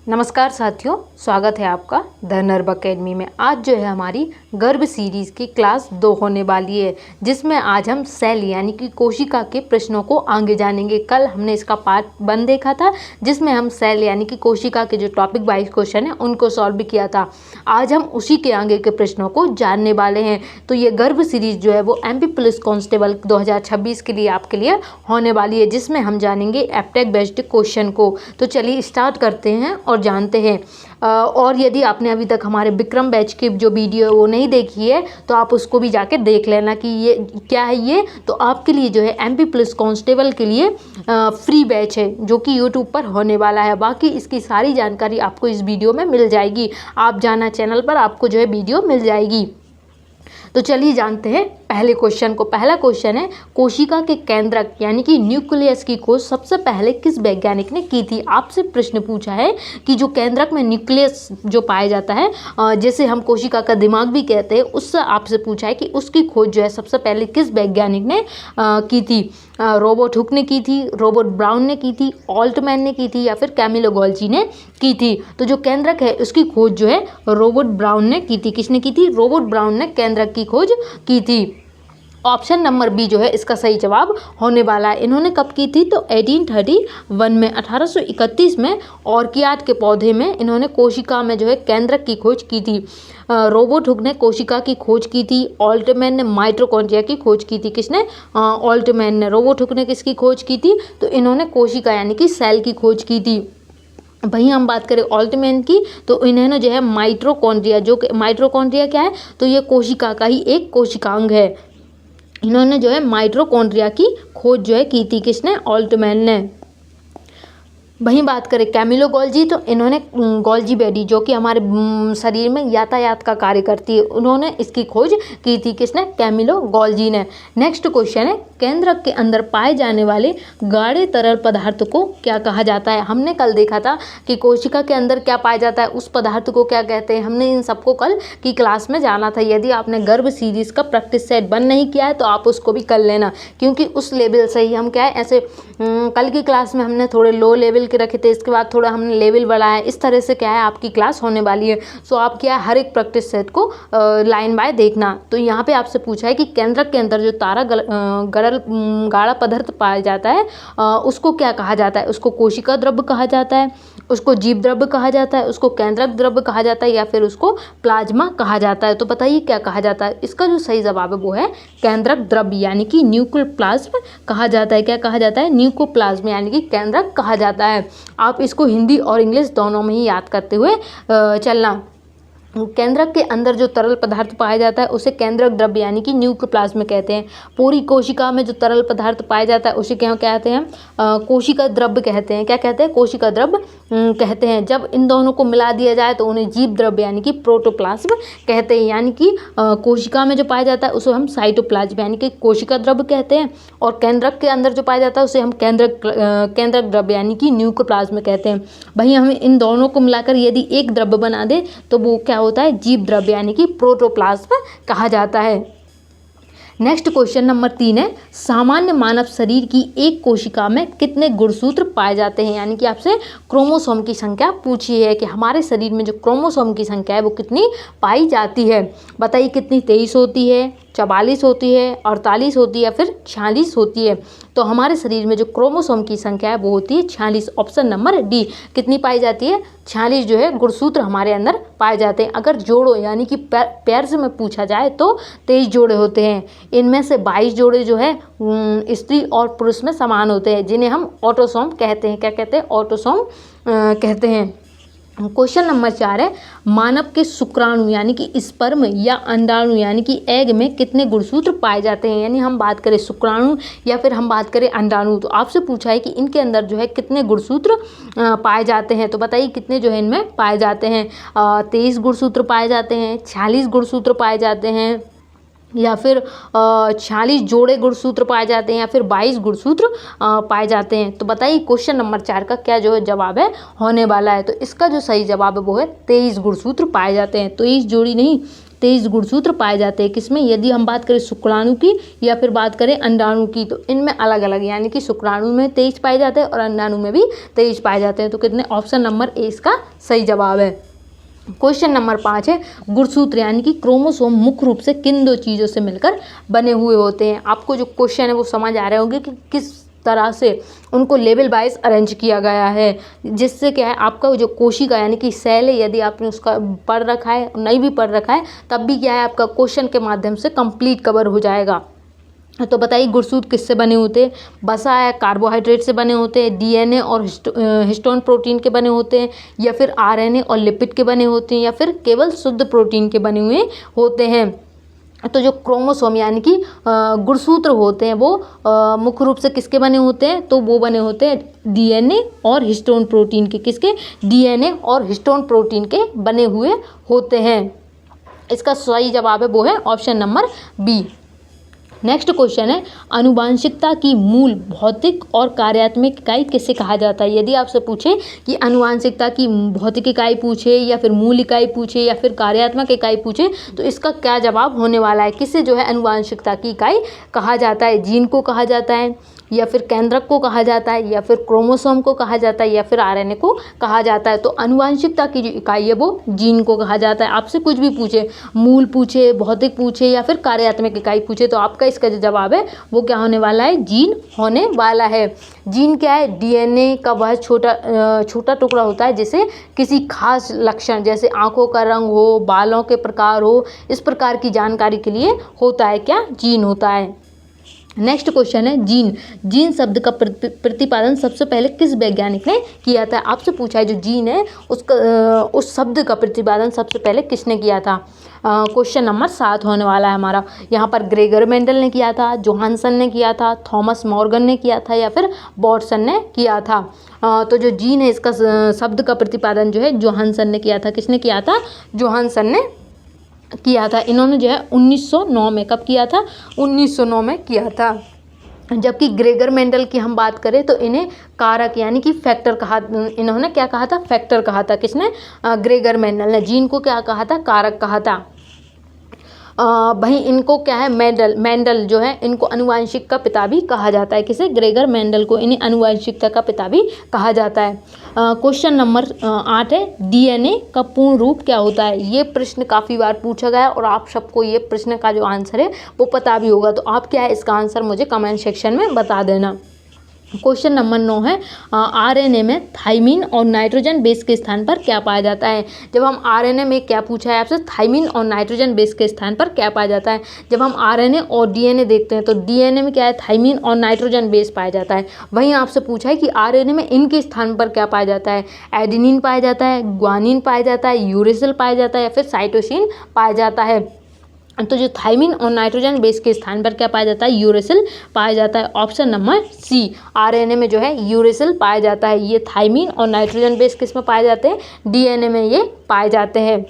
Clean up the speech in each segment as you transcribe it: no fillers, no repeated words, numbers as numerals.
नमस्कार साथियों, स्वागत है आपका द नर्व अकेडमी में। आज जो है हमारी गर्भ सीरीज़ की क्लास 2 होने वाली है, जिसमें आज हम सेल यानी कि कोशिका के प्रश्नों को आगे जानेंगे। कल हमने इसका पार्ट 1 देखा था, जिसमें हम सेल यानी कि कोशिका के जो टॉपिक वाइज क्वेश्चन है उनको सॉल्व भी किया था। आज हम उसी के आगे के प्रश्नों को जानने वाले हैं। तो ये गर्भ सीरीज़ जो है वो MP पुलिस कांस्टेबल 2026 के लिए आपके लिए होने वाली है, जिसमें हम जानेंगे एप्टेक बेस्ड क्वेश्चन को। तो चलिए स्टार्ट करते हैं और जानते हैं। और यदि आपने अभी तक हमारे विक्रम बैच की जो वीडियो है वो नहीं देखी है तो आप उसको भी जाके देख लेना कि ये क्या है। ये तो आपके लिए जो है MP पुलिस कांस्टेबल के लिए फ्री बैच है, जो कि यूट्यूब पर होने वाला है। बाकी इसकी सारी जानकारी आपको इस वीडियो में मिल जाएगी। आप जाना चैनल पर, आपको जो है वीडियो मिल जाएगी। तो चलिए जानते हैं पहले क्वेश्चन को। पहला क्वेश्चन है, कोशिका के केंद्रक यानी कि न्यूक्लियस की खोज सबसे पहले किस वैज्ञानिक ने की थी। आपसे प्रश्न पूछा है कि जो केंद्रक में न्यूक्लियस जो पाया जाता है, जैसे हम कोशिका का दिमाग भी कहते हैं, उससे आपसे पूछा है कि उसकी खोज जो है सबसे पहले किस वैज्ञानिक ने की थी। रॉबर्ट हुक ने की थी, रॉबर्ट ब्राउन ने की थी, ऑल्टमैन ने की थी, या फिर कैमिलो गॉल्जी ने की थी। तो जो केंद्रक है उसकी खोज जो है रॉबर्ट ब्राउन ने की थी। किसने की थी? रॉबर्ट ब्राउन ने केंद्रक की खोज की थी। ऑप्शन नंबर बी जो है इसका सही जवाब होने वाला है। इन्होंने कब की थी? तो 1831 में, 1831 में ऑर्कियाड के पौधे में इन्होंने कोशिका में जो है केंद्रक की खोज की थी। रॉबर्ट हुक ने कोशिका की खोज की थी। ऑल्टमैन ने माइटोकॉन्ड्रिया की खोज की थी। किसने? ऑल्टमैन ने। रॉबर्ट हुक ने किसकी खोज की थी? तो इन्होंने कोशिका यानी कि सेल की खोज की थी। वहीं हम बात करें ऑल्टमैन की, तो इन्होंने जो है माइटोकॉन्ड्रिया, जो कि माइटोकॉन्ड्रिया क्या है? तो ये कोशिका का ही एक कोशिकांग है। इन्होंने जो है माइटोकॉन्ड्रिया की खोज जो है की थी। किसने? ऑल्टमैन ने। वहीं बात करें कैमिलो गॉल्जी, तो इन्होंने गॉल्जी बेडी, जो कि हमारे शरीर में यातायात का कार्य करती है, उन्होंने इसकी खोज की थी। किसने? कैमिलो गॉल्जी ने। नेक्स्ट क्वेश्चन है, केंद्रक के अंदर पाए जाने वाले गाढ़े तरल पदार्थ को क्या कहा जाता है। हमने कल देखा था कि कोशिका के अंदर क्या पाया जाता है, उस पदार्थ को क्या कहते हैं। हमने इन सबको कल की क्लास में जाना था। यदि आपने गर्भ सीरीज का प्रैक्टिस सेट बंद नहीं किया है तो आप उसको भी कर लेना, क्योंकि उस लेवल से ही हम क्या है, ऐसे कल की क्लास में हमने थोड़े लो लेवल के रखे थे, इसके बाद थोड़ा हमने लेवल बढ़ाया है। इस तरह से क्या है आपकी क्लास होने वाली है। सो आप क्या है हर एक प्रैक्टिस सेट को लाइन बाय देखना। तो यहाँ पे आपसे पूछा है कि केंद्रक के अंदर जो गाढ़ा पदार्थ पाया जाता है उसको क्या कहा जाता है। उसको कोशिका द्रव्य कहा जाता है, उसको जीव द्रव्य कहा जाता है, उसको केंद्रक द्रव्य कहा जाता है, या फिर उसको प्लाज्मा कहा जाता है। तो बताइए क्या कहा जाता है। इसका जो सही जवाब है वो है केंद्रक द्रव्य यानी कि न्यूक्लियोप्लाज्म कहा जाता है। क्या कहा जाता है? न्यूक्लियोप्लाज्म यानी कि केंद्रक कहा जाता है। आप इसको हिंदी और इंग्लिश दोनों में ही याद करते हुए चलना। केंद्रक के अंदर जो तरल पदार्थ पाया जाता है उसे केंद्रक द्रव्य यानी कि न्यूक्लियोप्लाज्म कहते हैं। पूरी कोशिका में जो तरल पदार्थ पाया जाता है उसे क्या कहते हैं? कोशिका द्रव्य कहते हैं। क्या कहते हैं? कोशिका द्रव्य कहते हैं। जब इन दोनों को मिला दिया जाए तो उन्हें जीव द्रव्य यानी कि प्रोटोप्लाज्म कहते हैं। यानी कि कोशिका में जो पाया जाता है उसे हम साइटोप्लाज्म यानी कि कोशिका द्रव्य कहते हैं, और केंद्रक के अंदर जो पाया जाता है उसे हम केंद्रक द्रव्य यानी कि न्यूक्लियोप्लाज्म कहते हैं। वहीं हम इन दोनों को मिलाकर यदि एक द्रव्य बना दे तो वो क्या होता है? जीव द्रव्य यानी कि प्रोटोप्लाज्म कहा जाता है। नेक्स्ट क्वेश्चन नंबर 3 है, सामान्य मानव शरीर की एक कोशिका में कितने गुणसूत्र पाए जाते हैं। यानी कि आपसे क्रोमोसोम की संख्या पूछी है कि हमारे शरीर में जो क्रोमोसोम की संख्या है वो कितनी पाई जाती है। बताइए कितनी? 23 होती है, 44 होती है, 48 होती है, या फिर 46 होती है। तो हमारे शरीर में जो क्रोमोसोम की संख्या है वो होती है 46। Option number D. कितनी पाई जाती है? 46 जो है गुणसूत्र हमारे अंदर पाए जाते हैं। अगर जोड़ों यानी कि पेयर्स में पूछा जाए तो 23 जोड़े होते हैं। इनमें से 22 जोड़े जो है स्त्री और पुरुष में समान होते हैं, जिन्हें हम ऑटोसोम कहते हैं। क्या कहते हैं? ऑटोसोम कहते हैं। क्वेश्चन नंबर 4 है, मानव के शुक्राणु यानी कि स्पर्म या अंडाणु यानी कि एग में कितने गुणसूत्र पाए जाते हैं। यानी हम बात करें शुक्राणु या फिर हम बात करें अंडाणु, तो आपसे पूछा है कि इनके अंदर जो है कितने गुणसूत्र पाए जाते हैं। तो बताइए कितने जो है इनमें पाए जाते हैं। 23 गुणसूत्र पाए जाते हैं, 46 गुणसूत्र पाए जाते हैं, या फिर 46 जोड़े गुणसूत्र पाए जाते हैं, या फिर 22 गुणसूत्र पाए जाते हैं। तो बताइए क्वेश्चन नंबर 4 का क्या जो है जवाब है होने वाला है। तो इसका जो सही जवाब है वो है 23 गुणसूत्र पाए जाते हैं। 23 जोड़ी नहीं, 23 गुणसूत्र पाए जाते हैं। किसमें? यदि हम बात करें शुक्राणु की या फिर बात करें अंडाणु की, तो इनमें अलग अलग, यानी कि शुक्राणु में 23 पाए जाते हैं और अंडाणु में भी 23 पाए जाते हैं। तो कितने? ऑप्शन नंबर ए इसका सही जवाब है। क्वेश्चन नंबर 5 है, गुणसूत्र यानी कि क्रोमोसोम मुख्य रूप से किन दो चीज़ों से मिलकर बने हुए होते हैं? आपको जो क्वेश्चन है वो समझ आ रहे होंगे कि किस तरह से उनको लेवल वाइज अरेंज किया गया है, जिससे क्या है आपका जो कोशिका यानी कि सेल है, यदि आपने उसका पढ़ रखा है, नहीं भी पढ़ रखा है, तब भी क्या है आपका क्वेश्चन के माध्यम से कंप्लीट कवर हो जाएगा। तो बताइए गुणसूत्र किससे बने होते हैं? वसा है, कार्बोहाइड्रेट से बने होते हैं, डीएनए और हिस्टोन प्रोटीन के बने होते हैं, या फिर आरएनए और लिपिड के बने होते हैं, या फिर केवल शुद्ध प्रोटीन के बने हुए होते हैं। तो जो क्रोमोसोम यानी कि गुणसूत्र होते हैं वो मुख्य रूप से किसके बने होते हैं? तो वो बने होते हैं डीएनए और हिस्टोन प्रोटीन के। किसके? डीएनए और हिस्टोन प्रोटीन के बने हुए होते हैं। इसका सही जवाब है वो है option number B. Next question है, आनुवांशिकता की मूल भौतिक और कार्यात्मक इकाई किसे कहा जाता है? यदि आपसे पूछे कि आनुवांशिकता की भौतिक इकाई पूछे या फिर मूल इकाई पूछे या फिर कार्यात्मक इकाई पूछे, तो इसका क्या जवाब होने वाला है? किसे जो है आनुवांशिकता की इकाई कहा जाता है? जीन को कहा जाता है, या फिर केंद्रक को कहा जाता है, या फिर क्रोमोसोम को कहा जाता है, या फिर आरएनए को कहा जाता है? तो आनुवांशिकता की जो इकाई है वो जीन को कहा जाता है। आपसे कुछ भी पूछे, मूल पूछे, भौतिक पूछे या फिर कार्यात्मक इकाई पूछे, तो आपका इसका जो जवाब है वो क्या होने वाला है? जीन होने वाला है। जीन क्या है? डीएनए का वह छोटा टुकड़ा होता है जिसे किसी खास लक्षण जैसे आंखों का रंग हो, बालों के प्रकार हो, इस प्रकार की जानकारी के लिए होता है क्या? जीन होता है। नेक्स्ट क्वेश्चन है, जीन शब्द का प्रतिपादन सबसे पहले किस वैज्ञानिक ने किया था? आपसे पूछा है जो जीन है उसका उस शब्द का प्रतिपादन सबसे पहले किसने किया था? क्वेश्चन नंबर 7 होने वाला है हमारा। यहाँ पर ग्रेगर मेंडल ने किया था, जोहानसन ने किया था, थॉमस मॉर्गन ने किया था, या फिर वाटसन ने किया था? तो जो जीन है इसका शब्द का प्रतिपादन जो है जोहानसन ने किया था। किसने किया था? जोहानसन ने किया था। इन्होंने जो है 1909 में, कब किया था? 1909 में किया था। जबकि ग्रेगर मेंडल की हम बात करें तो इन्हें कारक यानी कि फैक्टर कहा, इन्होंने क्या कहा था? फैक्टर कहा था। किसने? ग्रेगर मेंडल ने। जीन को क्या कहा था? कारक कहा था। वहीं इनको क्या है? मेंडल जो है इनको आनुवांशिक का पिता भी कहा जाता है। किसे? ग्रेगर मेंडल को इन्हें आनुवांशिकता का पिता भी कहा जाता है। क्वेश्चन नंबर 8 है, डीएनए का पूर्ण रूप क्या होता है? ये प्रश्न काफ़ी बार पूछा गया और आप सबको ये प्रश्न का जो आंसर है वो पता भी होगा। तो आप क्या है इसका आंसर मुझे कमेंट सेक्शन में बता देना। क्वेश्चन नंबर 9 है, आरएनए में थाइमिन और नाइट्रोजन बेस के स्थान पर क्या पाया जाता है? जब हम आरएनए में क्या पूछा है आपसे? थाइमिन और नाइट्रोजन बेस के स्थान पर क्या पाया जाता है? जब हम आरएनए और डीएनए देखते हैं तो डीएनए में क्या है? थाइमिन और नाइट्रोजन बेस पाया जाता है। वहीं आपसे पूछा है कि आरएनए में इनके स्थान पर क्या पाया जाता है? एडेनिन पाया जाता है, ग्वानिन पाया जाता है, यूरेसिल पाया जाता है, या फिर साइटोसिन पाया जाता है? तो जो थाइमिन और नाइट्रोजन बेस के स्थान पर क्या पाया जाता है? यूरेसिल पाया जाता है। ऑप्शन नंबर सी, आरएनए में जो है यूरेसिल पाया जाता है। ये थाइमिन और नाइट्रोजन बेस किस में पाए जाते हैं? डीएनए में ये पाए जाते हैं।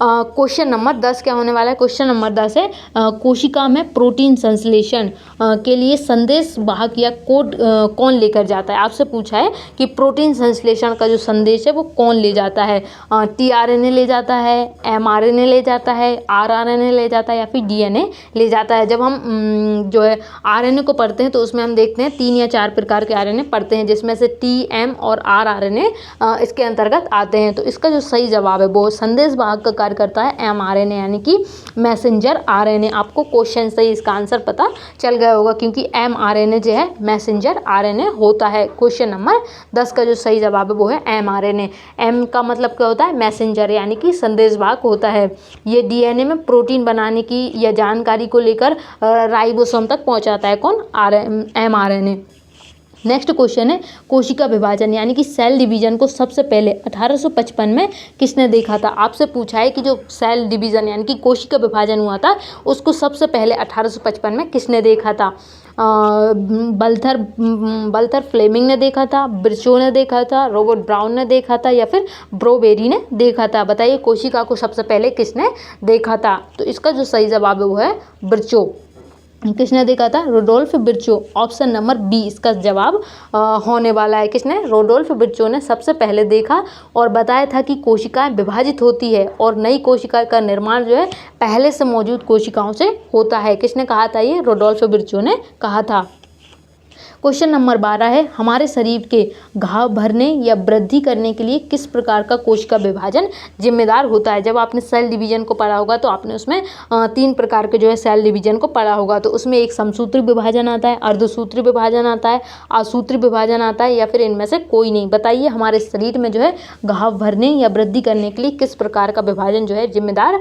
क्वेश्चन नंबर 10 क्या होने वाला है? क्वेश्चन नंबर 10 है, कोशिका में प्रोटीन संश्लेषण के लिए संदेश वाहक या कोड कौन लेकर जाता है? आपसे पूछा है कि प्रोटीन संश्लेषण का जो संदेश है वो कौन ले जाता है? टीआरएनए ले जाता है, एमआरएनए ले जाता है, आरआरएनए ले जाता है, या फिर डीएनए ले जाता है? जब हम जो है आरएनए को पढ़ते हैं तो उसमें हम देखते हैं 3 या 4 प्रकार के आरएनए पढ़ते हैं, जिसमें से टी, एम और आरआरएनए इसके अंतर्गत आते हैं। तो इसका जो सही जवाब है वो संदेश वाहक का करता है एमआरएनए यानी कि मैसेंजर आरएनए। आपको क्वेश्चन से ही इसका आंसर पता चल गया होगा क्योंकि एमआरएनए जो है मैसेंजर आरएनए होता है। क्वेश्चन नंबर 10 का जो सही जवाब है वो है एमआरएनए। एम का मतलब क्या होता है? मैसेंजर यानी कि संदेशवाहक होता है। ये डीएनए में प्रोटीन बनाने की या जानकारी को लेकर राइबोसोम तक पहुंचाता है। कौन? एमआरएनए। नेक्स्ट क्वेश्चन है, कोशिका विभाजन यानी कि सेल डिवीजन को सबसे पहले 1855 में किसने देखा था? आपसे पूछा है कि जो सेल डिवीजन यानी कि कोशिका विभाजन हुआ था उसको सबसे पहले 1855 में किसने देखा था? बल्थर फ्लेमिंग ने देखा था, ब्रिचो ने देखा था, रॉबर्ट ब्राउन ने देखा था, या फिर ब्रोबेरी ने देखा था? बताइए कोशिका को सबसे पहले किसने देखा था? तो इसका जो सही जवाब है वो है ब्रिचो। किसने देखा था? Rudolf Virchow. Option number B इसका जवाब होने वाला है। किसने? रुडोल्फ विर्चो ने सबसे पहले देखा और बताया था कि कोशिकाएं विभाजित होती है और नई कोशिका का निर्माण जो है पहले से मौजूद कोशिकाओं से होता है। किसने कहा था? ये रुडोल्फ विर्चो ने कहा था। क्वेश्चन नंबर 12 है, हमारे शरीर के घाव भरने या वृद्धि करने के लिए किस प्रकार का कोशिका विभाजन जिम्मेदार होता है? जब आपने सेल डिवीजन को पढ़ा होगा तो आपने उसमें 3 प्रकार के जो है सेल डिवीजन को पढ़ा होगा। तो उसमें एक समसूत्री विभाजन आता है, अर्धसूत्री विभाजन आता है, असूत्री विभाजन आता है, या फिर इनमें से कोई नहीं। बताइए हमारे शरीर में जो है घाव भरने या वृद्धि करने के लिए किस प्रकार का विभाजन जो है जिम्मेदार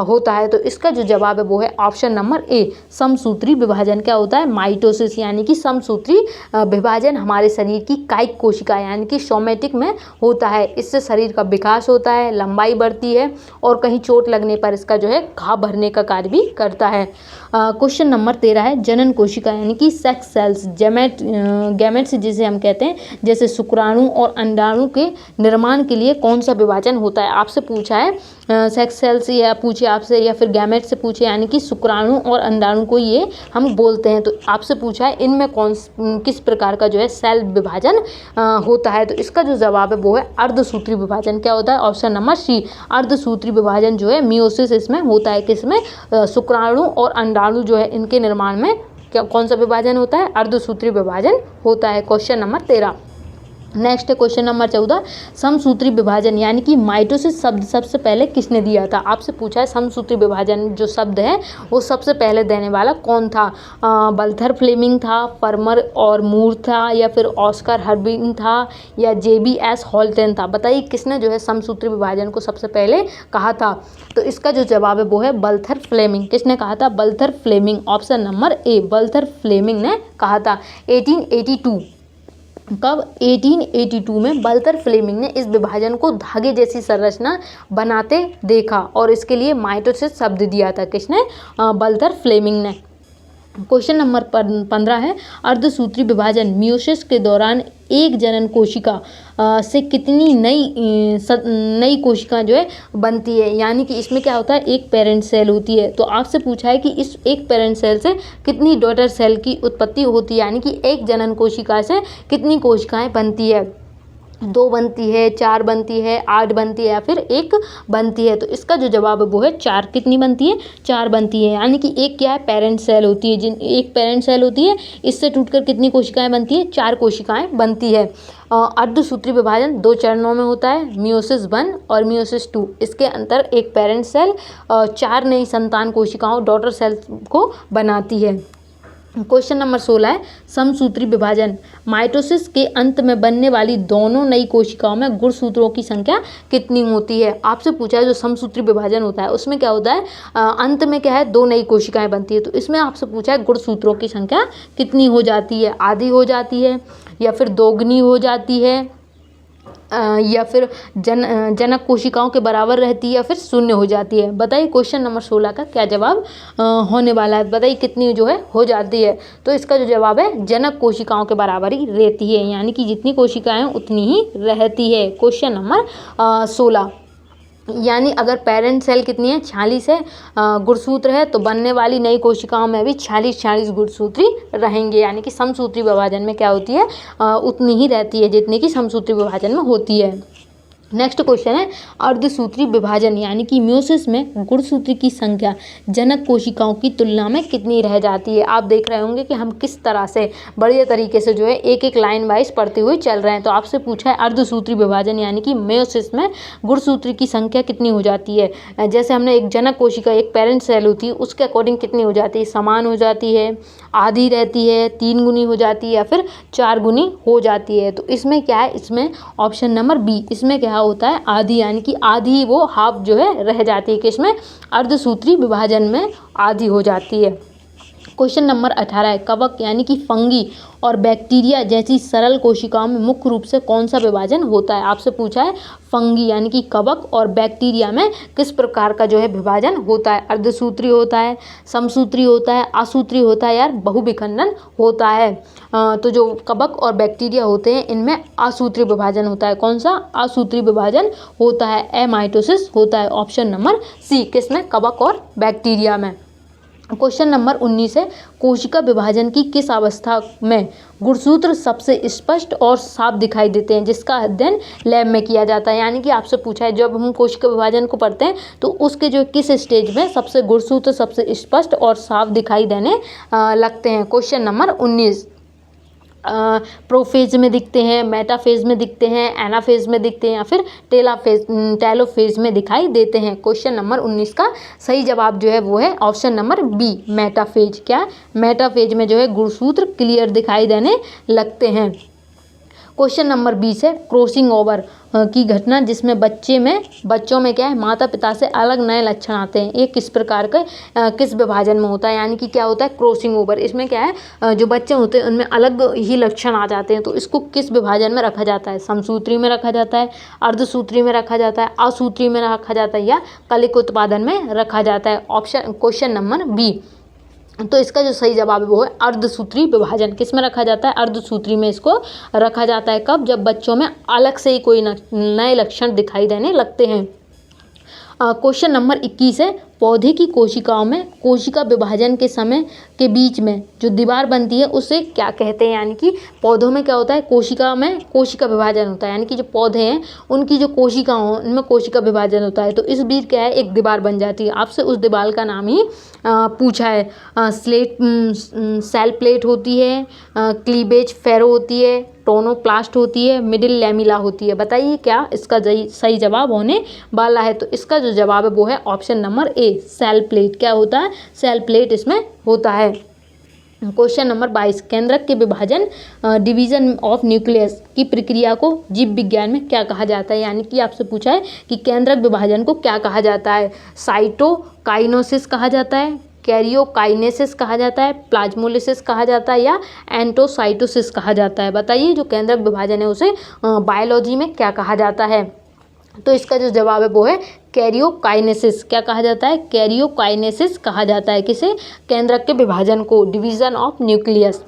होता है? तो इसका जो जवाब है वो है ऑप्शन नंबर ए, समसूत्री विभाजन। क्या होता है? माइटोसिस, यानी कि समसूत्री विभाजन हमारे शरीर की कायिक कोशिका यानी कि सोमेटिक में होता है। इससे शरीर का विकास होता है, लंबाई बढ़ती है और कहीं चोट लगने पर इसका जो है घाव भरने का कार्य भी करता है। क्वेश्चन नंबर 13 है, जनन कोशिका यानी कि सेक्स सेल्स, गैमेट्स जिसे हम कहते हैं, जैसे शुक्राणु और अंडाणु के निर्माण के लिए कौन सा विभाजन होता है? आपसे पूछा है सेक्स सेल्स, या पूछे आपसे, या फिर गैमेट से पूछे, यानी कि शुक्राणु और अंडाणु को ये हम बोलते हैं। तो आपसे पूछा है इनमें किस प्रकार का जो है सेल विभाजन होता है? तो इसका जो जवाब है वो है अर्धसूत्री विभाजन। क्या होता है? ऑप्शन नंबर सी, अर्धसूत्री विभाजन जो है मियोसिस इसमें होता है। किसमें? शुक्राणु और अंडाणु जो है इनके निर्माण में क्या कौन सा विभाजन होता है? अर्धसूत्री विभाजन होता है। Question number 13। नेक्स्ट है क्वेश्चन नंबर 14, समसूत्री विभाजन यानी कि माइटोसिस शब्द सबसे पहले किसने दिया था? आपसे पूछा है समसूत्री विभाजन जो शब्द है वो सबसे पहले देने वाला कौन था? बल्थर फ्लेमिंग था, फर्मर और मूर था, या फिर ऑस्कर हर्बिंग था, या JBS हॉल्टन था? बताइए किसने जो है समसूत्री विभाजन को सबसे पहले कहा था? तो इसका जो जवाब है वो है बल्थर फ्लेमिंग। किसने कहा था? Walther Flemming. Option number A, Walther Flemming ने कहा था। 1882 कब? 1882 में बल्थर फ्लेमिंग ने इस विभाजन को धागे जैसी संरचना बनाते देखा और इसके लिए माइटोसिस शब्द दिया था। किसने? बल्थर फ्लेमिंग ने। क्वेश्चन नंबर 15 है, अर्धसूत्री विभाजन मियोसिस के दौरान एक जनन कोशिका से कितनी नई कोशिका जो है बनती है? यानी कि इसमें क्या होता है? एक पेरेंट सेल होती है। तो आपसे पूछा है कि इस एक पेरेंट सेल से कितनी डॉटर सेल की उत्पत्ति होती है, यानी कि एक जनन कोशिका से कितनी कोशिकाएं बनती है? 2 बनती है, 4 बनती है, 8 बनती है, या फिर 1 बनती है? तो इसका जो जवाब है वो है 4। कितनी बनती है? 4 बनती है। यानी कि एक क्या है? पेरेंट सेल होती है। एक पेरेंट सेल होती है, इससे टूटकर कितनी कोशिकाएं बनती है? 4 कोशिकाएं बनती है। अर्धसूत्री विभाजन 2 चरणों में होता है, मियोसिस 1 और मियोसिस 2। इसके अंतर एक पेरेंट सेल 4 नई संतान कोशिकाओं डॉटर सेल को बनाती है। क्वेश्चन नंबर 16 है, समसूत्री विभाजन माइटोसिस के अंत में बनने वाली दोनों नई कोशिकाओं में गुणसूत्रों की संख्या कितनी होती है? आपसे पूछा है जो समसूत्री विभाजन होता है उसमें क्या होता है? अंत में क्या है? 2 नई कोशिकाएं बनती है। तो इसमें आपसे पूछा है गुणसूत्रों की संख्या कितनी हो जाती है? आधी हो जाती है, या फिर दोगुनी हो जाती है, या फिर जनक कोशिकाओं के बराबर रहती है, या फिर 0 हो जाती है? बताइए क्वेश्चन नंबर 16 का क्या जवाब होने वाला है? बताइए कितनी जो है हो जाती है? तो इसका जो जवाब है जनक कोशिकाओं के बराबर ही रहती है, यानी कि जितनी कोशिकाएं उतनी ही रहती है। क्वेश्चन नंबर 16, यानी अगर पेरेंट सेल कितनी है? 46 है, गुणसूत्र है, तो बनने वाली नई कोशिकाओं में भी 46 गुणसूत्री रहेंगे। यानी कि समसूत्री विभाजन में क्या होती है? उतनी ही रहती है जितनी कि समसूत्री विभाजन में होती है। नेक्स्ट क्वेश्चन है, अर्धसूत्री विभाजन यानी कि मियोसिस में गुणसूत्र की संख्या जनक कोशिकाओं की तुलना में कितनी रह जाती है? आप देख रहे होंगे कि हम किस तरह से बढ़िया तरीके से जो है एक एक लाइन वाइज पढ़ते हुए चल रहे हैं। तो आपसे पूछा है अर्धसूत्री विभाजन यानी कि मियोसिस में गुणसूत्र की संख्या कितनी हो जाती है? जैसे हमने एक जनक कोशिका, एक पेरेंट सेल होती है, उसके अकॉर्डिंग कितनी हो जाती है? समान हो जाती है, आधी रहती है, 3 गुनी हो जाती है, या फिर 4 गुनी हो जाती है? तो इसमें क्या है? इसमें ऑप्शन नंबर बी, इसमें क्या होता है? आधी, यानी कि आधी वो हाफ जो है रह जाती है। किसमें? अर्धसूत्री विभाजन में आधी हो जाती है। क्वेश्चन नंबर 18 है, कवक यानी कि फंगी और बैक्टीरिया जैसी सरल कोशिकाओं में मुख्य रूप से कौन सा विभाजन होता है? आपसे पूछा है फंगी यानी कि कवक और बैक्टीरिया में किस प्रकार का जो है विभाजन होता है? अर्धसूत्री होता है, समसूत्री होता है, असूत्री होता है, यार बहुविखंडन होता है? तो जो कवक और बैक्टीरिया होते हैं इनमें असूत्री विभाजन होता है। कौन सा? असूत्री विभाजन होता है, एमाइटोसिस होता है। ऑप्शन नंबर सी, किसमें? कवक और बैक्टीरिया में। क्वेश्चन नंबर 19 है, कोशिका विभाजन की किस अवस्था में गुणसूत्र सबसे स्पष्ट और साफ दिखाई देते हैं, जिसका अध्ययन लैब में किया जाता है। यानी कि आपसे पूछा है जब हम कोशिका विभाजन को पढ़ते हैं तो उसके जो किस स्टेज में सबसे गुणसूत्र सबसे स्पष्ट और साफ दिखाई देने लगते हैं। क्वेश्चन नंबर 19, प्रोफेज में दिखते हैं, मेटाफेज में दिखते हैं, एनाफेज में दिखते हैं या फिर टेलोफेज में दिखाई देते हैं। क्वेश्चन नंबर 19 का सही जवाब जो है वो है ऑप्शन नंबर बी, मेटाफेज। क्या, मेटाफेज में जो है गुणसूत्र क्लियर दिखाई देने लगते हैं। क्वेश्चन नंबर 20 है, क्रॉसिंग ओवर की घटना जिसमें बच्चों में क्या है, माता पिता से अलग नए लक्षण आते हैं, ये किस प्रकार का किस विभाजन में होता है। यानी कि क्या होता है, क्रॉसिंग ओवर। इसमें क्या है, जो बच्चे होते हैं उनमें अलग ही लक्षण आ जाते हैं, तो इसको किस विभाजन में रखा जाता है, समसूत्री में रखा जाता है, अर्धसूत्री में रखा जाता है, असूत्री में रखा जाता है या कलिक उत्पादन में रखा जाता है। Option question number B. तो इसका जो सही जवाब है वो है अर्धसूत्री विभाजन। किस में रखा जाता है, अर्धसूत्री में इसको रखा जाता है। कब, जब बच्चों में अलग से ही कोई नए लक्षण दिखाई देने लगते हैं। क्वेश्चन नंबर 21 है, पौधे की कोशिकाओं में कोशिका विभाजन के समय के बीच में जो दीवार बनती है उसे क्या कहते हैं। यानी कि पौधों में क्या होता है, कोशिका में कोशिका विभाजन होता है, यानी कि जो पौधे हैं उनकी जो कोशिका हो उनमें कोशिका विभाजन होता है, तो इस बीच क्या है, एक दीवार बन जाती है। आपसे उस दीवार का नाम ही पूछा है। सेल प्लेट होती है, क्लीवेज फेरो होती है, टोनोप्लास्ट होती है, मिडिल लैमिला होती है। बताइए क्या इसका सही जवाब होने वाला है। तो इसका जो जवाब है वो है option number A, cell plate. क्या होता है, सेल प्लेट इसमें होता है। क्वेश्चन नंबर 22, केंद्रक के विभाजन डिवीजन ऑफ न्यूक्लियस की प्रक्रिया को जीव विज्ञान में क्या कहा जाता है। यानी कि आपसे पूछा है कि केंद्रक विभाजन को क्या कहा जाता है। साइटोकाइनेसिस कहा जाता है, कैरियोकाइनेसिस कहा जाता है, प्लाज्मोलिसिस कहा जाता है या एंटोसाइटोसिस कहा जाता है। बताइए जो केंद्रक विभाजन है उसे बायोलॉजी में क्या कहा जाता है। तो इसका जो जवाब है वो है कैरियोकाइनेसिस। क्या कहा जाता है, कैरियोकाइनेसिस कहा जाता है किसे, केंद्रक के विभाजन को, division of nucleus.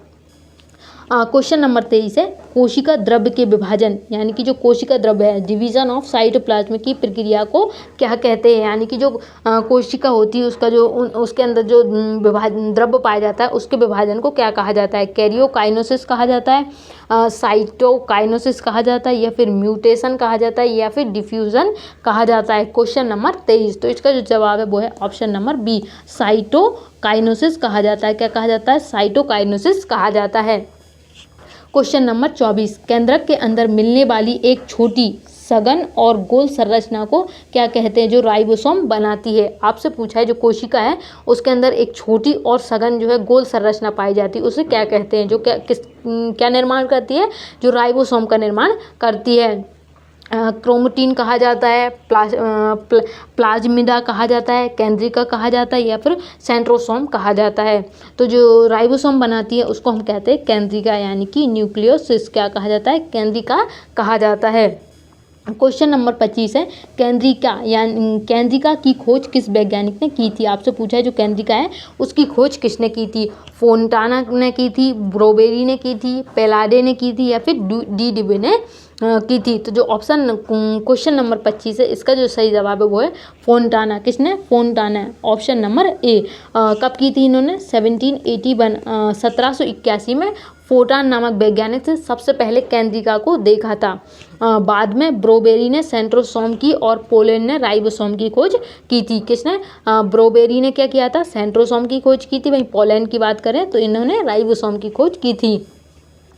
Question number 23 है, कोशिका द्रव्य के विभाजन यानी कि जो कोशिका द्रव्य है, डिवीजन ऑफ साइटोप्लाज्म की प्रक्रिया को क्या कहते हैं। यानी कि जो कोशिका होती है उसका जो उसके अंदर जो विभाजन द्रव्य पाया जाता है उसके विभाजन को क्या कहा जाता है। कैरियोकाइनेसिस कहा जाता है, साइटोकाइनेसिस कहा जाता है या फिर म्यूटेशन कहा जाता है या फिर डिफ्यूजन कहा जाता है। क्वेश्चन नंबर 23, तो इसका जो जवाब है वो है ऑप्शन नंबर बी, साइटोकाइनेसिस कहा जाता है। क्या कहा जाता है, साइटोकाइनेसिस कहा जाता है। क्वेश्चन नंबर 24, केंद्रक के अंदर मिलने वाली एक छोटी सघन और गोल संरचना को क्या कहते हैं जो राइबोसोम बनाती है। आपसे पूछा है जो कोशिका है उसके अंदर एक छोटी और सघन जो है गोल संरचना पाई जाती है उसे क्या कहते हैं, जो क्या निर्माण करती है, जो राइबोसोम का निर्माण करती है। क्रोमेटिन कहा जाता है, प्लाज्मिडा कहा जाता है, केंद्रिका कहा जाता है या फिर सेंट्रोसोम कहा जाता है। तो जो राइबोसोम बनाती है उसको हम कहते हैं केंद्रिका, यानी कि न्यूक्लियोसिस क्या कहा जाता है, केंद्रिका कहा जाता है। क्वेश्चन नंबर 25 है, केंद्रिका की खोज किस वैज्ञानिक ने की थी। आपसे पूछा है जो केंद्रिका है उसकी खोज किसने की थी। फोंटाना ने की थी, ब्रोबेरी ने की थी, पेलाडे ने की थी या फिर डी डिबे ने की थी। तो जो ऑप्शन क्वेश्चन नंबर 25 है इसका जो सही जवाब है वो है फोंटाना। किसने, फोंटाना, ऑप्शन नंबर ए। कब की थी इन्होंने, 1781 में फोंटाना नामक वैज्ञानिक से सबसे पहले केंद्रिका को देखा था। बाद में ब्रोबेरी ने सेंट्रोसोम की और पोलैंड ने राइबोसोम की खोज की थी। किसने, ब्रोबेरी ने क्या किया था, सेंट्रोसोम की खोज की थी। वहीं पोलैंड की बात करें तो इन्होंने राइबोसोम की खोज की थी।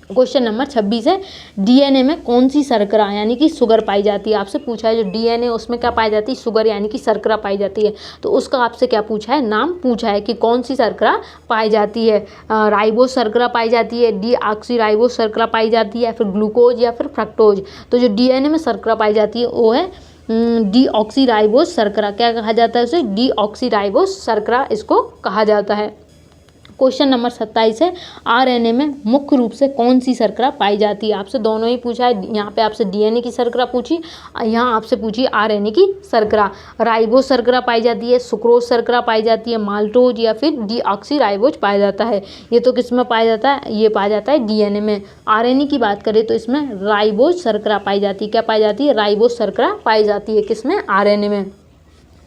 क्वेश्चन नंबर 26 है, डीएनए में कौन सी शर्करा यानी कि शुगर पाई जाती है। आपसे पूछा है जो डीएनए उसमें क्या पाई जाती है, शुगर यानी कि शर्करा पाई जाती है। तो उसका आपसे क्या पूछा है, नाम पूछा है कि कौन सी शर्करा पाई जाती है। राइबोस शर्करा पाई जाती है, डीऑक्सी राइबोस शर्करा पाई जाती है या फिर ग्लूकोज या फिर फ्रक्टोज। तो जो डीएनए में शर्करा पाई जाती है वो है डीऑक्सी राइबोस शर्करा। क्या कहा जाता है उसे, डीऑक्सी राइबोस शर्करा इसको कहा जाता है। क्वेश्चन नंबर 27 है, आरएनए में मुख्य रूप से कौन सी शर्करा पाई जाती है। आपसे दोनों ही पूछा है, यहाँ पे आपसे डीएनए की शर्करा पूछी, यहाँ आपसे पूछी आरएनए की शर्करा। राइबोस शर्करा पाई जाती है, सुक्रोज शर्करा पाई जाती है, माल्टोज या फिर डीऑक्सी राइबोज पाया जाता है। ये तो किस में पाया जाता है, ये पाया जाता है डीएनए में। आरएनए की बात करें तो इसमें राइबोज शर्करा पाई जाती है। क्या पाई जाती है, राइबोज शर्करा पाई जाती है किसमें, आरएनए में।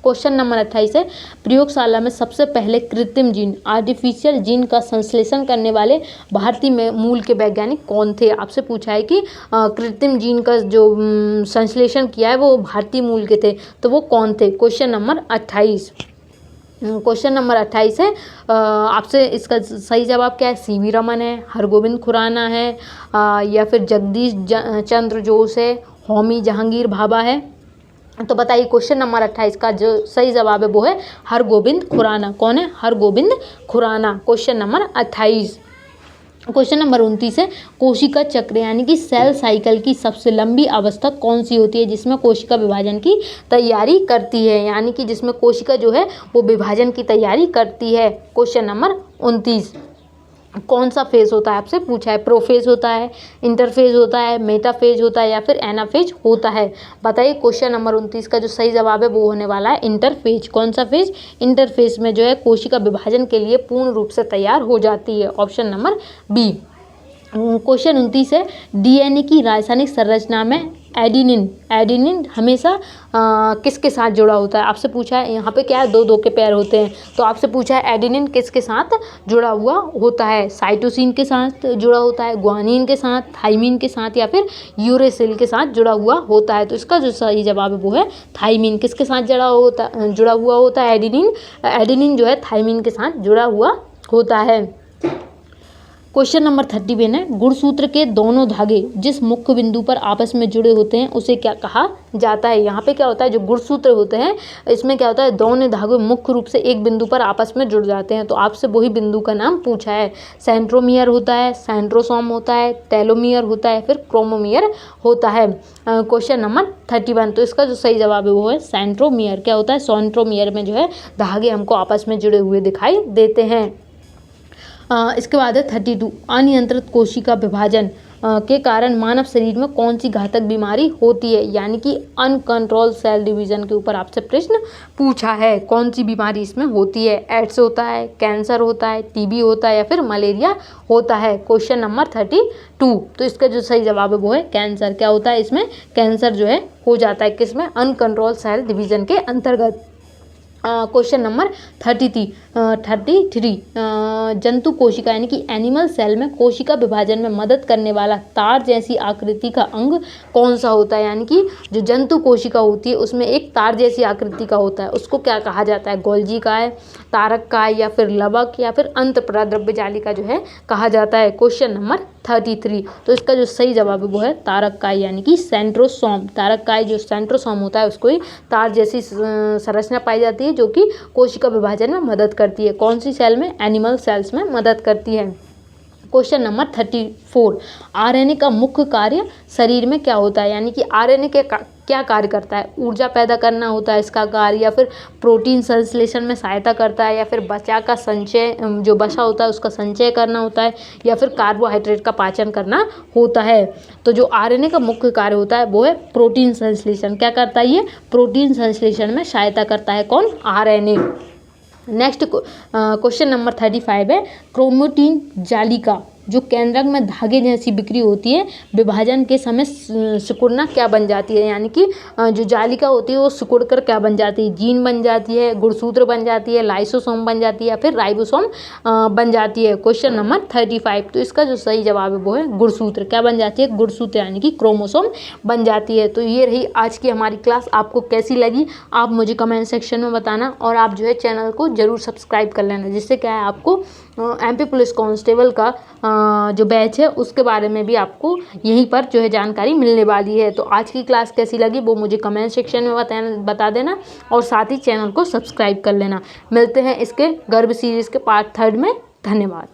क्वेश्चन नंबर 28 है, प्रयोगशाला में सबसे पहले कृत्रिम जीन आर्टिफिशियल जीन का संश्लेषण करने वाले भारतीय मूल के वैज्ञानिक कौन थे। आपसे पूछा है कि कृत्रिम जीन का जो संश्लेषण किया है वो भारतीय मूल के थे, तो वो कौन थे। क्वेश्चन नंबर 28 है, आपसे इसका सही जवाब क्या है। सीवी रमन है, हरगोविंद खुराना है, या फिर जगदीश चंद्र बोस है, होमी जहांगीर भाभा है। तो बताइए क्वेश्चन नंबर 28 का जो सही जवाब है वो है हरगोविंद खुराना। कौन है, Hargobind Khorana. Question number 28। Question number 29 है, कोशिका चक्र यानी कि सेल साइकिल की सबसे लंबी अवस्था कौन सी होती है जिसमें कोशिका विभाजन की तैयारी करती है, यानी कि जिसमें कोशिका जो है वो विभाजन की तैयारी करती है। क्वेश्चन नंबर 29, कौन सा फेज होता है आपसे पूछा है। प्रोफेज होता है, इंटरफेज होता है, मेटाफेज होता है या फिर एनाफेज होता है। बताइए क्वेश्चन नंबर 29 का जो सही जवाब है वो होने वाला है इंटरफेज। कौन सा फेज, इंटरफेज में जो है कोशिका विभाजन के लिए पूर्ण रूप से तैयार हो जाती है। Option number B. क्वेश्चन 29 है, डीएनए की रासायनिक संरचना में एडेनिन हमेशा किसके साथ जुड़ा होता है। आपसे पूछा है, यहाँ पे क्या है, दो के पैर होते हैं, तो आपसे पूछा है एडेनिन किसके साथ जुड़ा हुआ होता है। साइटोसिन के साथ जुड़ा होता है, ग्वानिन के साथ, थाइमिन के साथ या फिर यूरेसिल के साथ जुड़ा हुआ होता है। तो इसका जो सही जवाब है वो है थाइमिन। किसके साथ जुड़ा हुआ होता है एडेनिन जो है थाइमिन के साथ जुड़ा हुआ होता है। क्वेश्चन नंबर 31 है, गुणसूत्र के दोनों धागे जिस मुख्य बिंदु पर आपस में जुड़े होते हैं उसे क्या कहा जाता है। यहाँ पे क्या होता है, जो गुणसूत्र होते हैं इसमें क्या होता है, दोनों धागे मुख्य रूप से एक बिंदु पर आपस में जुड़ जाते हैं, तो आपसे वही बिंदु का नाम पूछा है। सेंट्रोमियर होता है, सेंट्रोसोम होता है, टेलोमियर होता है, फिर क्रोमोमियर होता है। क्वेश्चन नंबर 31, तो इसका जो सही जवाब है वो है सेंट्रोमियर। क्या होता है, सेंट्रोमियर में जो है धागे हमको आपस में जुड़े हुए दिखाई देते हैं। इसके बाद है 32, अनियंत्रित कोशिका विभाजन के कारण मानव शरीर में कौन सी घातक बीमारी होती है, यानी कि अनकंट्रोल सेल डिवीजन के ऊपर आपसे प्रश्न पूछा है। कौन सी बीमारी इसमें होती है, एड्स होता है, कैंसर होता है, टीबी होता है या फिर मलेरिया होता है। क्वेश्चन नंबर 32, तो इसका जो सही जवाब है वो है कैंसर। क्या होता है इसमें, कैंसर जो है हो जाता है किसमें, अनकंट्रोल सेल डिवीजन के अंतर्गत। क्वेश्चन नंबर 33, जंतु कोशिका यानी कि एनिमल सेल में कोशिका विभाजन में मदद करने वाला तार जैसी आकृति का अंग कौन सा होता है, यानी कि जो जंतु कोशिका होती है उसमें एक तार जैसी आकृति का होता है, उसको क्या कहा जाता है। गोल्जी का है, तारक का है या फिर लवक या फिर अंतःप्रद्रव्य जालिका जो है कहा जाता है। क्वेश्चन नंबर 33, तो इसका जो सही जवाब है वो है तारक काई यानी कि सेंट्रोसोम। तारक काई जो सेंट्रोसोम होता है उसको ही तार जैसी संरचना पाई जाती है जो कि कोशिका विभाजन में मदद करती है। कौन सी सेल में, एनिमल सेल्स में मदद करती है। क्वेश्चन नंबर 34, आरएनए का मुख्य कार्य शरीर में क्या होता है, यानी कि आरएनए के क्या कार्य करता है। ऊर्जा पैदा करना होता है इसका कार्य, या फिर प्रोटीन संश्लेषण में सहायता करता है, या फिर बचा का संचय, जो बचा होता है उसका संचय करना होता है, या फिर कार्बोहाइड्रेट का पाचन करना होता है। तो जो आरएनए का मुख्य कार्य होता है वो है प्रोटीन संश्लेषण। क्या करता है ये, प्रोटीन संश्लेषण में सहायता करता है कौन, आरएनए। नेक्स्ट क्वेश्चन नंबर 35 है, क्रोमेटिन जालिका जो केंद्रक में धागे जैसी बिक्री होती है विभाजन के समय सिकुड़ना क्या बन जाती है, यानी कि जो जालिका होती है वो सिकुड़ कर क्या बन जाती है, जीन बन जाती है, गुणसूत्र बन जाती है, लाइसोसोम बन जाती है या फिर राइबोसोम बन जाती है। क्वेश्चन नंबर 35, तो इसका जो सही जवाब है वो है गुणसूत्र। क्या बन जाती है, गुणसूत्र यानी कि क्रोमोसोम बन जाती है। तो ये रही आज की हमारी क्लास, आपको कैसी लगी आप मुझे कमेंट सेक्शन में बताना, और आप जो है चैनल को जरूर सब्सक्राइब कर लेना, जिससे क्या है आपको एमपी पुलिस कांस्टेबल का जो बैच है उसके बारे में भी आपको यहीं पर जो है जानकारी मिलने वाली है। तो आज की क्लास कैसी लगी वो मुझे कमेंट सेक्शन में बता देना, और साथ ही चैनल को सब्सक्राइब कर लेना। मिलते हैं इसके गर्भ सीरीज़ के पार्ट 3 में। धन्यवाद।